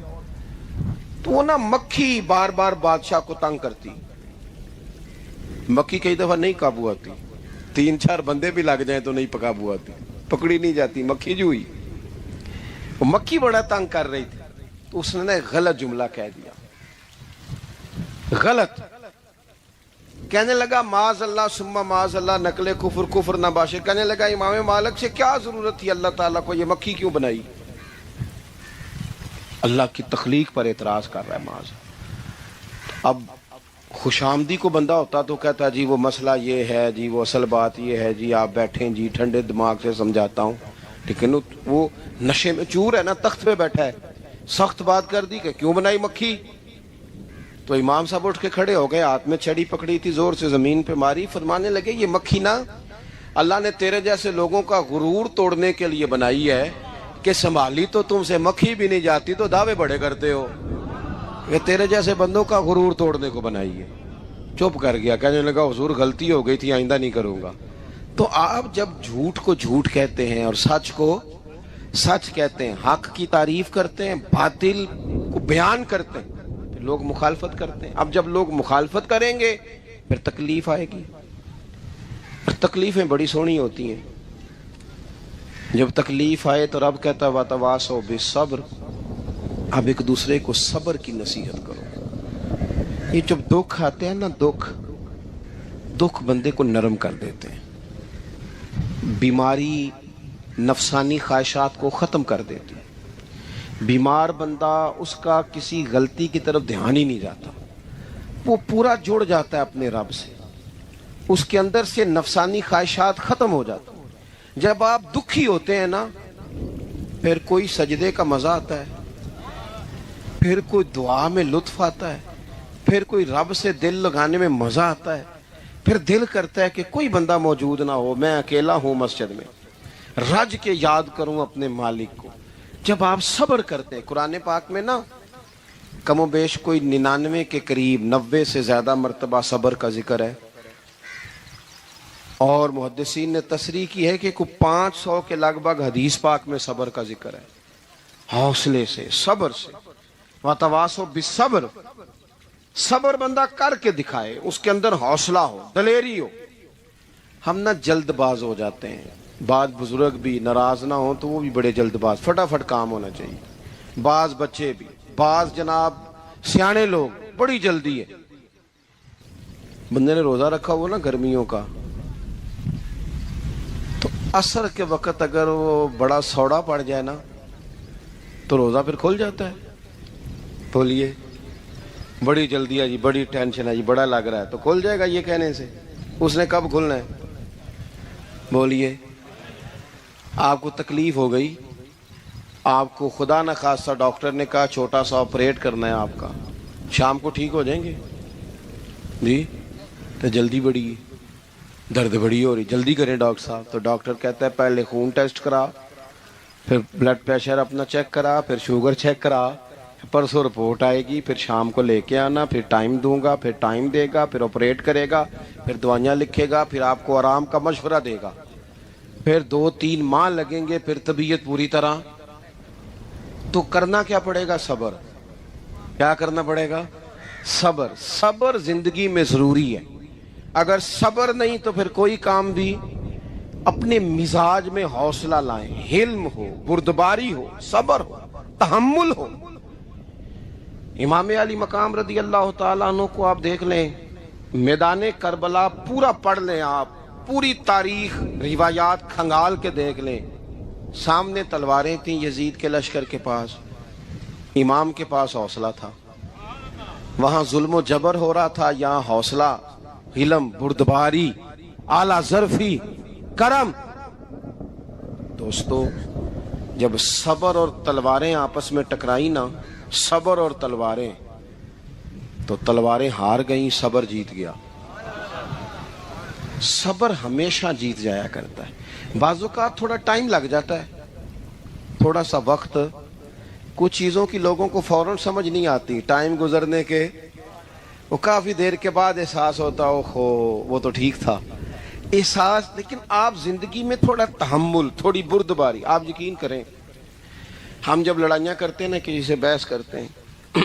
تو وہ نا مکھی بار بار بادشاہ کو تنگ کرتی. مکھی کئی دفعہ نہیں قابو آتی, 3-4 بندے بھی لگ جائیں تو نہیں قابو آتی, پکڑی نہیں جاتی, مکھی جو ہوئی. وہ مکھی بڑا تنگ کر رہی تھی, تو اس نے غلط جملہ کہہ دیا. غلط کہنے لگا معاذ اللہ ثم معاذ اللہ, نقل کفر نہ باشے. کہنے لگا امام مالک سے کیا ضرورت تھی اللہ تعالیٰ کو یہ مکھی کیوں بنائی. اللہ کی تخلیق پر اعتراض کر رہا ہے معاذ۔ اب خوش آمدی کو بندہ ہوتا تو کہتا جی وہ مسئلہ یہ ہے جی، وہ اصل بات یہ ہے جی، آپ بیٹھیں جی، ٹھنڈے دماغ سے سمجھاتا ہوں۔ لیکن وہ نشے میں چور ہے نا، تخت پہ بیٹھا ہے، سخت بات کر دی کہ کیوں بنائی مکھی، تو امام صاحب اٹھ کے کھڑے ہو گئے، ہاتھ میں چھڑی پکڑی تھی، زور سے زمین پہ ماری، فرمانے لگے یہ مکھی نا اللہ نے تیرے جیسے لوگوں کا غرور توڑنے کے لیے بنائی ہے کہ سنبھالی تو تم سے مکھی بھی نہیں جاتی تو دعوے بڑے کرتے ہو، یہ تیرے جیسے بندوں کا غرور توڑنے کو بنائی ہے۔ چپ کر گیا، کہنے لگا حضور غلطی ہو گئی تھی، آئندہ نہیں کروں گا۔ تو آپ جب جھوٹ کو جھوٹ کہتے ہیں اور سچ کو سچ کہتے ہیں، حق کی تعریف کرتے ہیں، باطل کو بیان کرتے ہیں، پھر لوگ مخالفت کرتے ہیں۔ اب جب لوگ مخالفت کریں گے پھر تکلیف آئے گی، تکلیفیں بڑی سونی ہوتی ہیں۔ جب تکلیف آئے تو رب کہتا ہے وَتَوَاصَوْا بِالصَّبْرِ، اب ایک دوسرے کو صبر کی نصیحت کرو۔ یہ جب دکھ آتے ہیں نا، دکھ بندے کو نرم کر دیتے ہیں، بیماری نفسانی خواہشات کو ختم کر دیتی ہے۔ بیمار بندہ اس کا کسی غلطی کی طرف دھیان ہی نہیں جاتا، وہ پورا جڑ جاتا ہے اپنے رب سے، اس کے اندر سے نفسانی خواہشات ختم ہو جاتی۔ جب آپ دکھی ہوتے ہیں نا، پھر کوئی سجدے کا مزہ آتا ہے، پھر کوئی دعا میں لطف آتا ہے، پھر کوئی رب سے دل لگانے میں مزہ آتا ہے، پھر دل کرتا ہے کہ کوئی بندہ موجود نہ ہو، میں اکیلا ہوں مسجد میں، رج کے یاد کروں اپنے مالک کو۔ جب آپ صبر کرتے ہیں، قرآن پاک میں نا کم و بیش کوئی 99 کے قریب 90 سے زیادہ مرتبہ صبر کا ذکر ہے، اور محدثین نے تصریح کی ہے کہ کوئی 500 کے لگ بھگ حدیث پاک میں صبر کا ذکر ہے۔ حوصلے سے، صبر سے، وَتَوَاصَوْا بِالصَّبْرِ، صبر بندہ کر کے دکھائے، اس کے اندر حوصلہ ہو، دلیری ہو۔ ہم نہ جلد باز ہو جاتے ہیں، بعض بزرگ بھی ناراض نہ ہوں تو وہ بھی بڑے جلد باز، فٹافٹ کام ہونا چاہیے، بعض بچے بھی، بعض جناب سیانے لوگ، بڑی جلدی ہے۔ بندے نے روزہ رکھا ہوا نا گرمیوں کا، تو عصر کے وقت اگر وہ بڑا سوڑا پڑ جائے نا تو روزہ پھر کھل جاتا ہے۔ بولیے بڑی جلدی ہے جی، بڑی ٹینشن ہے جی، بڑا لگ رہا ہے، تو کھل جائے گا یہ کہنے سے، اس نے کب کھلنا ہے؟ بولیے آپ کو تکلیف ہو گئی، آپ کو خدا نہ خواستہ ڈاکٹر نے کہا چھوٹا سا آپریٹ کرنا ہے آپ کا، شام کو ٹھیک ہو جائیں گے جی؟ تو جلدی بڑی ہے، درد بڑی ہو رہی، جلدی کریں ڈاکٹر صاحب۔ تو ڈاکٹر کہتا ہے پہلے خون ٹیسٹ کرا، پھر بلڈ پریشر اپنا چیک کرا، پھر شوگر چیک کرا، پرسوں رپورٹ آئے گی، پھر شام کو لے کے آنا، پھر ٹائم دوں گا، پھر ٹائم دے گا، پھر آپریٹ کرے گا، پھر دوائیاں لکھے گا، پھر آپ کو آرام کا مشورہ دے گا، پھر 2-3 ماہ لگیں گے، پھر طبیعت پوری طرح۔ تو کرنا کیا پڑے گا؟ صبر۔ کیا کرنا پڑے گا؟ صبر۔ صبر زندگی میں ضروری ہے، اگر صبر نہیں تو پھر کوئی کام بھی۔ اپنے مزاج میں حوصلہ لائیں، حلم ہو، بردباری ہو، صبر ہو، تحمل ہو۔ امام علی مقام رضی اللہ تعالیٰ عنہ کو آپ دیکھ لیں، میدان کربلا پورا پڑھ لیں، آپ پوری تاریخ روایات کھنگال کے دیکھ لیں، سامنے تلواریں تھیں یزید کے لشکر کے پاس، امام کے پاس حوصلہ تھا۔ وہاں ظلم و جبر ہو رہا تھا، یہاں حوصلہ، علم، بردباری، اعلیٰ ظرفی، کرم۔ دوستو جب صبر اور تلواریں آپس میں ٹکرائی نا، صبر اور تلواریں، تو تلواریں ہار گئیں، صبر جیت گیا۔ صبر ہمیشہ جیت جایا کرتا ہے۔ بعض اوقات تھوڑا ٹائم لگ جاتا ہے، تھوڑا سا وقت، کچھ چیزوں کی لوگوں کو فوراً سمجھ نہیں آتی، ٹائم گزرنے کے وہ کافی دیر کے بعد احساس ہوتا ہے اوہو وہ تو ٹھیک تھا، احساس۔ لیکن آپ زندگی میں تھوڑا تحمل، تھوڑی بردباری، آپ یقین کریں ہم جب لڑائیاں کرتے ہیں نا، کسی سے بحث کرتے ہیں،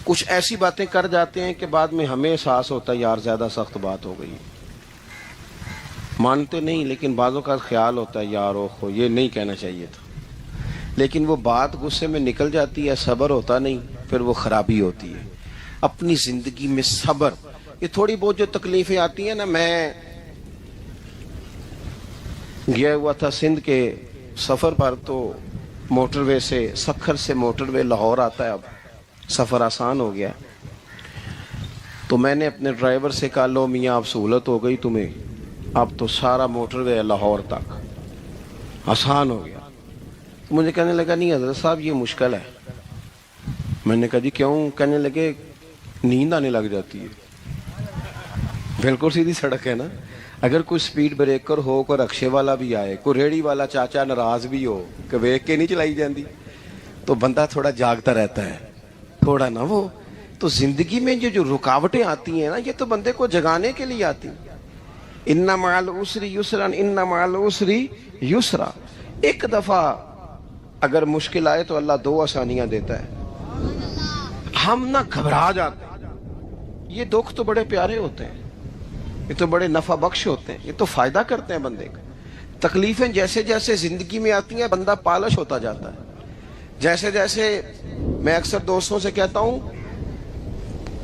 کچھ ایسی باتیں کر جاتے ہیں کہ بعد میں ہمیں احساس ہوتا ہے یار زیادہ سخت بات ہو گئی، مانتے نہیں، لیکن بعضوں کا خیال ہوتا ہے یار اوہو یہ نہیں کہنا چاہیے تھا، لیکن وہ بات غصے میں نکل جاتی ہے، صبر ہوتا نہیں، پھر وہ خرابی ہوتی ہے۔ اپنی زندگی میں صبر، یہ تھوڑی بہت جو تکلیفیں آتی ہیں نا، میں گیا ہوا تھا سندھ کے سفر پر، تو موٹر وے سے سکھر سے موٹر وے لاہور آتا ہے، اب سفر آسان ہو گیا. تو میں نے اپنے ڈرائیور سے کہا لو میاں اب سہولت ہو گئی تمہیں، اب تو سارا موٹر وے لاہور تک آسان ہو گیا. مجھے کہنے لگا نہیں حضرت صاحب یہ مشکل ہے. میں نے کہا جی کیوں؟ کہنے لگے نیند آنے لگ جاتی ہے. بالکل سیدھی سڑک ہے نا، اگر کوئی سپیڈ بریکر ہو، کوئی رکشے والا بھی آئے، کوئی ریڑھی والا چاچا ناراض بھی ہو کہ ویک کے نہیں چلائی جاندی، تو بندہ تھوڑا جاگتا رہتا ہے تھوڑا نا. وہ تو زندگی میں جو رکاوٹیں آتی ہیں نا، یہ تو بندے کو جگانے کے لیے آتی ہیں. ان مع العسر یسرا ان مع العسر یسرا. ایک دفعہ اگر مشکل آئے تو اللہ 2 آسانیاں دیتا ہے. ہم نہ گھبرا جاتے ہیں. یہ دکھ تو بڑے پیارے ہوتے ہیں، یہ تو بڑے نفع بخش ہوتے ہیں، یہ تو فائدہ کرتے ہیں بندے کا. تکلیفیں جیسے جیسے زندگی میں آتی ہیں بندہ پالش ہوتا جاتا ہے. جیسے جیسے میں اکثر دوستوں سے کہتا ہوں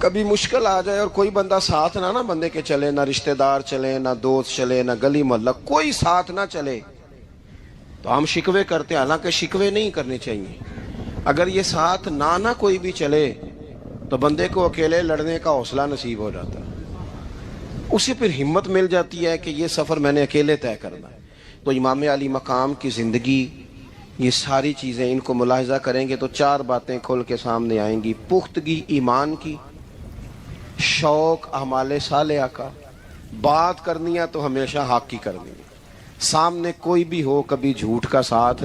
کبھی مشکل آ جائے اور کوئی بندہ ساتھ نہ بندے کے چلے، نہ رشتہ دار چلے، نہ دوست چلے، نہ گلی محلہ کوئی ساتھ نہ چلے، تو ہم شکوے کرتے ہیں. حالانکہ شکوے نہیں کرنے چاہیے. اگر یہ ساتھ نہ کوئی بھی چلے تو بندے کو اکیلے لڑنے کا حوصلہ نصیب ہو جاتا ہے. اسے پھر ہمت مل جاتی ہے کہ یہ سفر میں نے اکیلے طے کرنا ہے. تو امام علی مقام کی زندگی، یہ ساری چیزیں ان کو ملاحظہ کریں گے تو 4 باتیں کھل کے سامنے آئیں گی. پختگی ایمان کی، شوق اعمال صالحہ کا، بات کرنی ہے تو ہمیشہ حق کی کرنی ہے، سامنے کوئی بھی ہو کبھی جھوٹ کا ساتھ.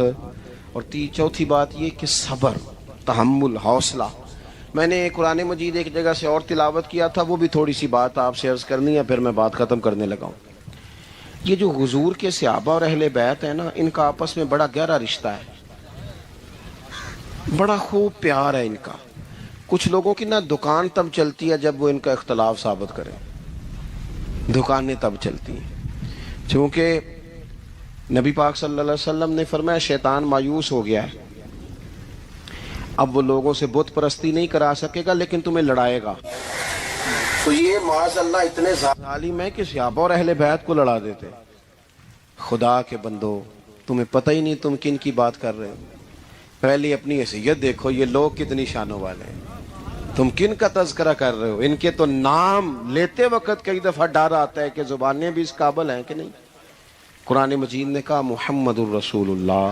اور چوتھی بات یہ کہ صبر، تحمل، حوصلہ. میں نے قرآن مجید ایک جگہ سے اور تلاوت کیا تھا، وہ بھی تھوڑی سی بات آپ سے عرض کرنی ہے، پھر میں بات ختم کرنے لگا ہوں. یہ جو حضور کے صحابہ اور اہل بیت ہیں نا، ان کا آپس میں بڑا گہرا رشتہ ہے، بڑا خوب پیار ہے ان کا. کچھ لوگوں کی نا دکان تب چلتی ہے جب وہ ان کا اختلاف ثابت کریں، دکانیں تب چلتی ہیں. چونکہ نبی پاک صلی اللہ علیہ وسلم نے فرمایا شیطان مایوس ہو گیا ہے، اب وہ لوگوں سے بت پرستی نہیں کرا سکے گا لیکن تمہیں لڑائے گا. تو یہ معاذ اللہ اتنے ظالم ہے کہ صحابہ اور اہل بیت کو لڑا دیتے. خدا کے بندو، تمہیں پتہ ہی نہیں تم کن کی بات کر رہے ہو. پہلے اپنی حیثیت دیکھو، یہ لوگ کتنی شانوں والے ہیں، تم کن کا تذکرہ کر رہے ہو. ان کے تو نام لیتے وقت کئی دفعہ ڈر آتا ہے کہ زبانیں بھی اس قابل ہیں کہ نہیں. قرآن مجید نے کہا محمد الرسول اللہ،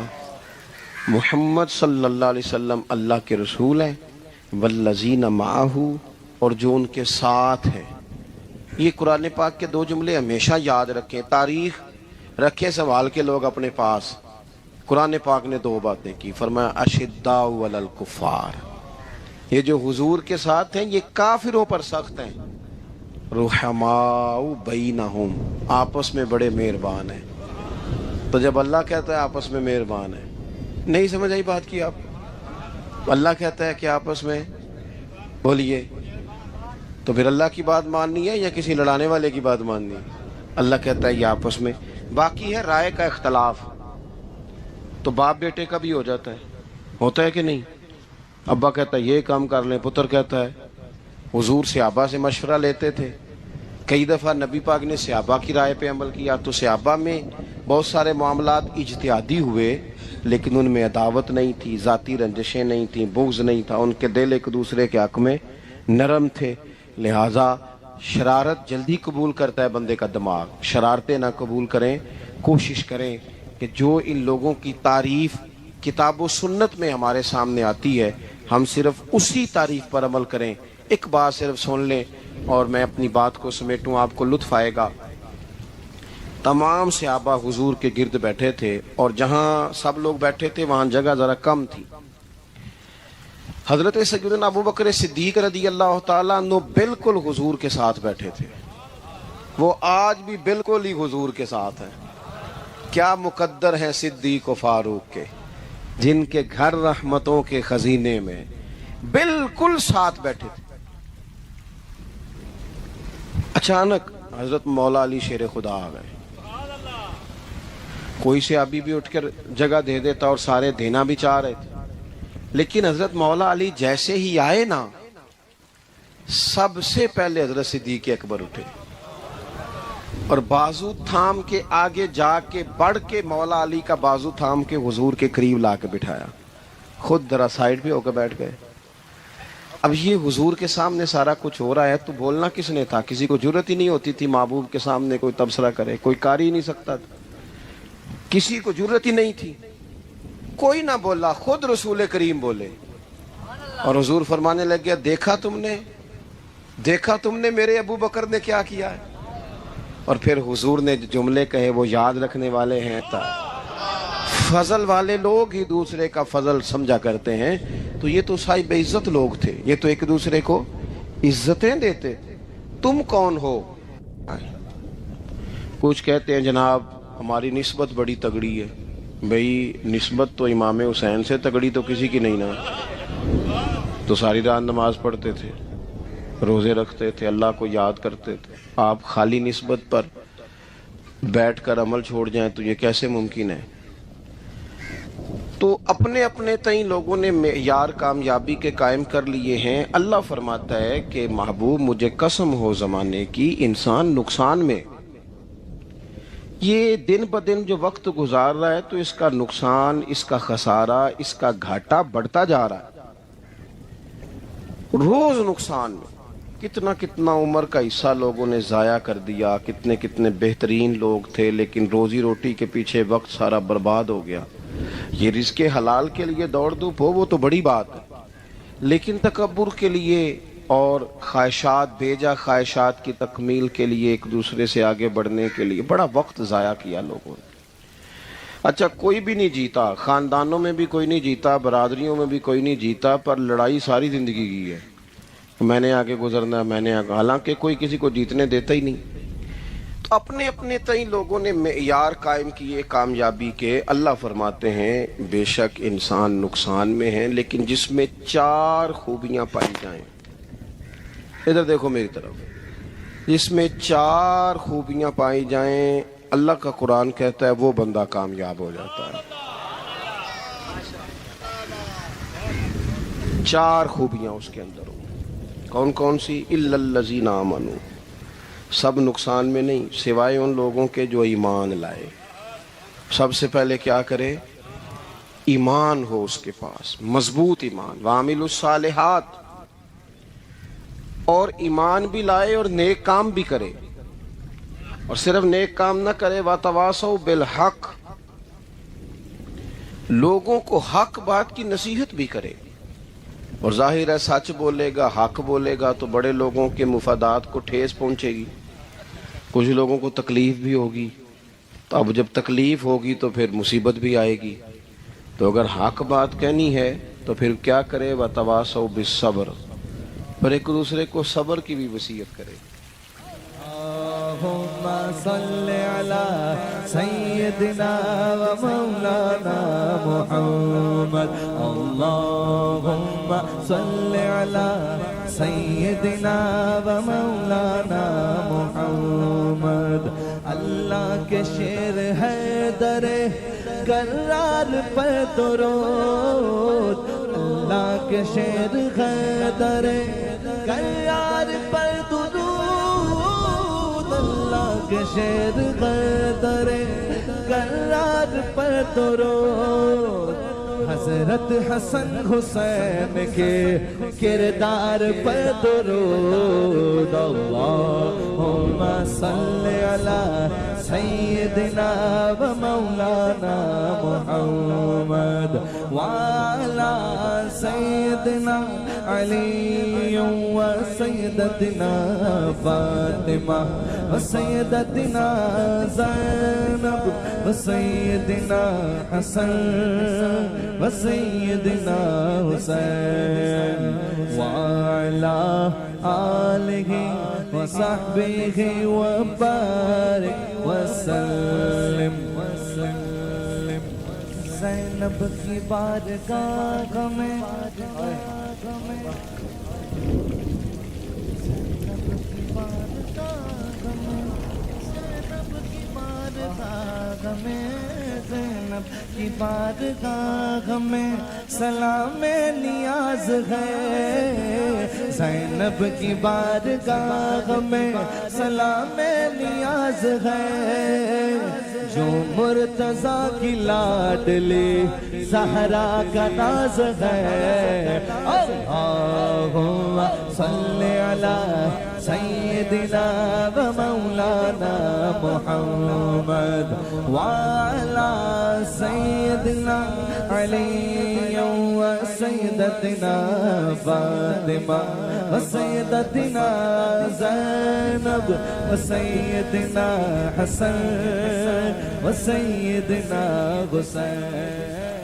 محمد صلی اللہ علیہ وسلم اللہ کے رسول ہیں، والذین معہ، اور جو ان کے ساتھ ہیں. یہ قرآن پاک کے 2 جملے ہمیشہ یاد رکھیں، تاریخ رکھیں سنبھال کے لوگ اپنے پاس. قرآن پاک نے 2 باتیں کی، فرمایا اشداء علی الکفار، یہ جو حضور کے ساتھ ہیں یہ کافروں پر سخت ہیں، رحماء بینہم، آپس میں بڑے مہربان ہیں. تو جب اللہ کہتا ہے آپس میں مہربان ہے، نہیں سمجھ آئی بات کی آپ؟ اللہ کہتا ہے کہ آپس میں بولیے، تو پھر اللہ کی بات ماننی ہے یا کسی لڑانے والے کی بات ماننی ہے؟ اللہ کہتا ہے یہ آپس میں. باقی ہے رائے کا اختلاف، تو باپ بیٹے کا بھی ہو جاتا ہے، ہوتا ہے کہ نہیں؟ ابا کہتا ہے یہ کام کر لیں، پتر کہتا ہے. حضور صحابہ سے مشورہ لیتے تھے، کئی دفعہ نبی پاک نے صحابہ کی رائے پہ عمل کیا. تو صحابہ میں بہت سارے معاملات اجتہادی ہوئے لیکن ان میں عداوت نہیں تھی، ذاتی رنجشیں نہیں تھیں، بغض نہیں تھا، ان کے دل ایک دوسرے کے حق میں نرم تھے. لہٰذا شرارت جلدی قبول کرتا ہے بندے کا دماغ، شرارتیں نہ قبول کریں. کوشش کریں کہ جو ان لوگوں کی تعریف کتاب و سنت میں ہمارے سامنے آتی ہے ہم صرف اسی تعریف پر عمل کریں. ایک بات صرف سن لیں اور میں اپنی بات کو سمیٹوں، آپ کو لطف آئے گا. تمام صحابہ حضور کے گرد بیٹھے تھے اور جہاں سب لوگ بیٹھے تھے وہاں جگہ ذرا کم تھی. حضرت سیدنا ابو بکر صدیق رضی اللہ تعالیٰ عنہ بالکل حضور کے ساتھ بیٹھے تھے، وہ آج بھی بالکل ہی حضور کے ساتھ ہیں. کیا مقدر ہیں صدیق و فاروق کے، جن کے گھر رحمتوں کے خزینے میں بالکل ساتھ بیٹھے تھے. اچانک حضرت مولا علی شیر خدا آ گئے. کوئی صحابی بھی اٹھ کر جگہ دے دیتا اور سارے دینا بھی چاہ رہے تھے، لیکن حضرت مولا علی جیسے ہی آئے نا، سب سے پہلے حضرت صدیق اکبر اٹھے. اور بازو تھام کے آگے جا کے بڑھ کے مولا علی کا بازو تھام کے حضور کے قریب لا کے بٹھایا، خود ذرا سائڈ پہ ہو کے بیٹھ گئے۔ اب یہ حضور کے سامنے سارا کچھ ہو رہا ہے تو بولنا کس نے تھا؟ کسی کو جرت ہی نہیں ہوتی تھی محبوب کے سامنے کوئی تبصرہ کرے، کوئی کر ہی نہیں سکتا تھا، کسی کو جرت ہی نہیں تھی، کوئی نہ بولا، خود رسول کریم بولے اور حضور فرمانے لگ گیا، دیکھا تم نے میرے ابو بکر نے کیا کیا ہے؟ اور پھر حضور نے جو جملے کہے وہ یاد رکھنے والے ہیں، فضل والے لوگ ہی دوسرے کا فضل سمجھا کرتے ہیں، تو یہ تو صاحب عزت لوگ تھے، یہ تو ایک دوسرے کو عزتیں دیتے تھے۔ تم کون ہو؟ کچھ کہتے ہیں جناب ہماری نسبت بڑی تگڑی ہے۔ بھئی نسبت تو امام حسین سے تگڑی تو کسی کی نہیں نا، تو ساری رات نماز پڑھتے تھے، روزے رکھتے تھے، اللہ کو یاد کرتے تھے۔ آپ خالی نسبت پر بیٹھ کر عمل چھوڑ جائیں تو یہ کیسے ممکن ہے؟ تو اپنے اپنے تئیں لوگوں نے معیار کامیابی کے قائم کر لیے ہیں۔ اللہ فرماتا ہے کہ محبوب مجھے قسم ہو زمانے کی، انسان نقصان میں، یہ دن بدن جو وقت گزار رہا ہے تو اس کا نقصان، اس کا خسارہ، اس کا گھاٹا بڑھتا جا رہا ہے، روز نقصان میں۔ کتنا عمر کا حصہ لوگوں نے ضائع کر دیا، کتنے بہترین لوگ تھے لیکن روزی روٹی کے پیچھے وقت سارا برباد ہو گیا۔ یہ رزق حلال کے لیے دوڑ دھوپ ہو وہ تو بڑی بات ہے، لیکن تکبر کے لیے اور خواہشات، بیجا خواہشات کی تکمیل کے لیے، ایک دوسرے سے آگے بڑھنے کے لیے بڑا وقت ضائع کیا لوگوں نے۔ اچھا کوئی بھی نہیں جیتا، خاندانوں میں بھی کوئی نہیں جیتا، برادریوں میں بھی کوئی نہیں جیتا، پر لڑائی ساری زندگی کی ہے، میں نے آگے گزرنا، میں نے آگے، حالانکہ کوئی کسی کو جیتنے دیتا ہی نہیں۔ تو اپنے اپنے تئیں لوگوں نے معیار قائم کیے کامیابی کے۔ اللہ فرماتے ہیں بے شک انسان نقصان میں ہے، لیکن جس میں 4 خوبیاں پائی جائیں، ادھر دیکھو میری طرف، جس میں 4 خوبیاں پائی جائیں، اللہ کا قرآن کہتا ہے وہ بندہ کامیاب ہو جاتا ہے۔ 4 خوبیاں اس کے اندر ہو، کون کون سی؟ الا الذین آمنوا، سب نقصان میں نہیں سوائے ان لوگوں کے جو ایمان لائے۔ سب سے پہلے کیا کرے؟ ایمان ہو اس کے پاس، مضبوط ایمان، وعملوا الصالحات، اور ایمان بھی لائے اور نیک کام بھی کرے، اور صرف نیک کام نہ کرے، وَتَوَاصَوْا بِالْحَقِّ، لوگوں کو حق بات کی نصیحت بھی کرے۔ اور ظاہر ہے سچ بولے گا، حق بولے گا تو بڑے لوگوں کے مفادات کو ٹھیس پہنچے گی، کچھ لوگوں کو تکلیف بھی ہوگی، تو اب جب تکلیف ہوگی تو پھر مصیبت بھی آئے گی۔ تو اگر حق بات کہنی ہے تو پھر کیا کرے؟ وَتَوَاصَوْا بِالصَّبْرِ، پر ایک دوسرے کو صبر کی بھی وصیت کرے۔ اللہم صل علی سیدنا و مولانا محمد، اللہم صل علی سیدنا و مولانا محمد۔ اللہ کے شیر ہے در کرار پر درود، اللہ کے شیر ہے در کرار پر درود، اللہ کے شیر ہے در کرار پر درود، حضرت حسن حسین کے کردار پر درود، اللہم صل علی سیدنا و مولانا محمد، وعلی سیدنا علی و سیدتنا فاطمہ و سیدتنا زینب و سیدنا حسن و سیدنا حسین، وعلی آلہ و صحبہ و بارک وسلم۔ زینب کی بارگاہ میں، زینب کی بارگاہ میں، زینب کی بارگاہ میں، زینب زینب کی بارگاہ میں سلام نیاز ہے زینب کی بارگاہ میں سلام نیاز ہے جو مرتضیٰ کی لاڈلی زہرا کا ناز ہے اللہم صلی علی سیدنا و مولانا محمد وعلی سیدنا علی و سیدتنا فاطمہ و سیدتنا زینب و سیدنا حسن و سیدنا حسین